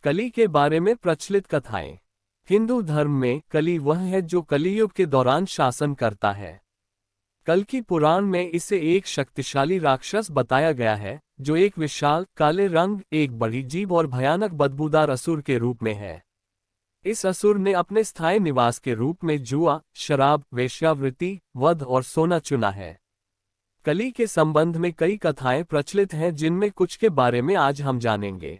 कली के बारे में प्रचलित कथाएं। हिंदू धर्म में कली वह है जो कलियुग के दौरान शासन करता है। कल्कि पुराण में इसे एक शक्तिशाली राक्षस बताया गया है, जो एक विशाल काले रंग, एक बड़ी जीभ और भयानक बदबूदार असुर के रूप में है। इस असुर ने अपने स्थायी निवास के रूप में जुआ, शराब, वेश्यावृत्ति, वध और सोना चुना है। कली के संबंध में कई कथाएं प्रचलित हैं, जिनमें कुछ के बारे में आज हम जानेंगे।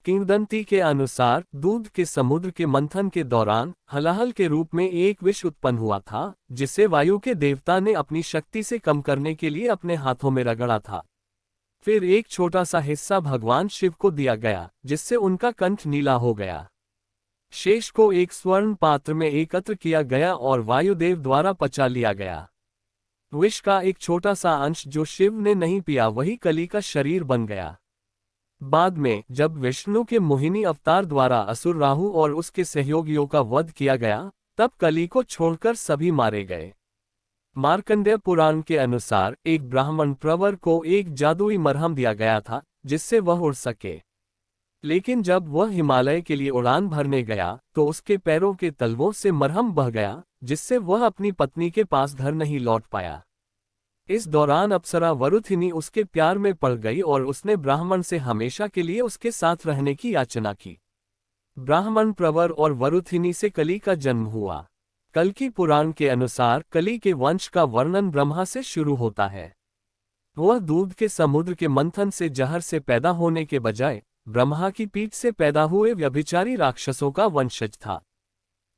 किंवदंती के अनुसार दूध के समुद्र के मंथन के दौरान हलाहल के रूप में एक विष उत्पन्न हुआ था, जिसे वायु के देवता ने अपनी शक्ति से कम करने के लिए अपने हाथों में रगड़ा था। फिर एक छोटा सा हिस्सा भगवान शिव को दिया गया, जिससे उनका कंठ नीला हो गया। शेष को एक स्वर्ण पात्र में एकत्र किया गया और वायुदेव द्वारा पचा लिया गया। विष का एक छोटा सा अंश जो शिव ने नहीं पिया, वही कली का शरीर बन गया। बाद में जब विष्णु के मोहिनी अवतार द्वारा असुर राहु और उसके सहयोगियों का वध किया गया, तब कली को छोड़कर सभी मारे गए। मार्कंडेय पुराण के अनुसार एक ब्राह्मण प्रवर को एक जादुई मरहम दिया गया था, जिससे वह उड़ सके। लेकिन जब वह हिमालय के लिए उड़ान भरने गया तो उसके पैरों के तलवों से मरहम बह गया, जिससे वह अपनी पत्नी के पास घर नहीं लौट पाया। इस दौरान अप्सरा वरुथिनी उसके प्यार में पड़ गई और उसने ब्राह्मण से हमेशा के लिए उसके साथ रहने की याचना की। ब्राह्मण प्रवर और वरुथिनी से कली का जन्म हुआ। कल्कि पुराण के अनुसार कली के वंश का वर्णन ब्रह्मा से शुरू होता है। वह दूध के समुद्र के मंथन से जहर से पैदा होने के बजाय ब्रह्मा की पीठ से पैदा हुए व्यभिचारी राक्षसों का वंशज था।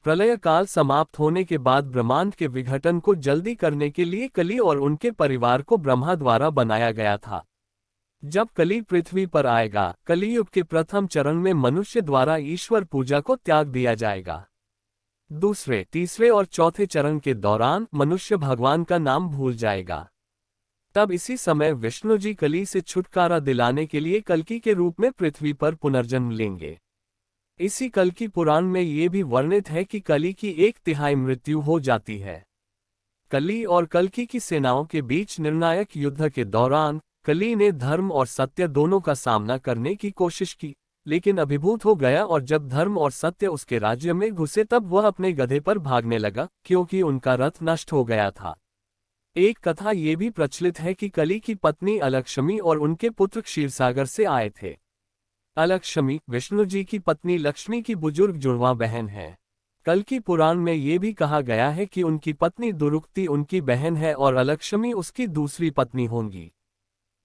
प्रलय काल समाप्त होने के बाद ब्रह्मांड के विघटन को जल्दी करने के लिए कली और उनके परिवार को ब्रह्मा द्वारा बनाया गया था। जब कली पृथ्वी पर आएगा, कलियुग के प्रथम चरण में मनुष्य द्वारा ईश्वर पूजा को त्याग दिया जाएगा। दूसरे, तीसरे और चौथे चरण के दौरान मनुष्य भगवान का नाम भूल जाएगा। तब इसी समय विष्णु जी कली से छुटकारा दिलाने के लिए कल्कि के रूप में पृथ्वी पर पुनर्जन्म लेंगे। इसी कल्कि पुराण में ये भी वर्णित है कि कली की 1/3 मृत्यु हो जाती है। कली और कल्कि की सेनाओं के बीच निर्णायक युद्ध के दौरान कली ने धर्म और सत्य दोनों का सामना करने की कोशिश की, लेकिन अभिभूत हो गया और जब धर्म और सत्य उसके राज्य में घुसे तब वह अपने गधे पर भागने लगा, क्योंकि उनका रथ नष्ट हो गया था। एक कथा ये भी प्रचलित है कि कली की पत्नी अलक्ष्मी और उनके पुत्र क्षीरसागर से आए थे। अलक्ष्मी विष्णु जी की पत्नी लक्ष्मी की बुजुर्ग जुड़वां बहन है। कल्कि पुराण में ये भी कहा गया है कि उनकी पत्नी दुरुक्ति उनकी बहन है और अलक्ष्मी उसकी दूसरी पत्नी होंगी।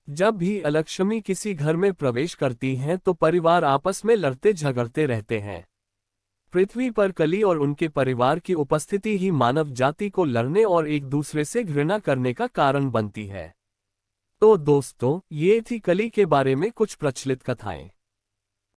जब भी अलक्ष्मी किसी घर में प्रवेश करती हैं तो परिवार आपस में लड़ते झगड़ते रहते हैं। पृथ्वी पर कली और उनके परिवार की उपस्थिति ही मानव जाति को लड़ने और एक दूसरे से घृणा करने का कारण बनती है। तो दोस्तों, ये थी कली के बारे में कुछ प्रचलित कथाएं।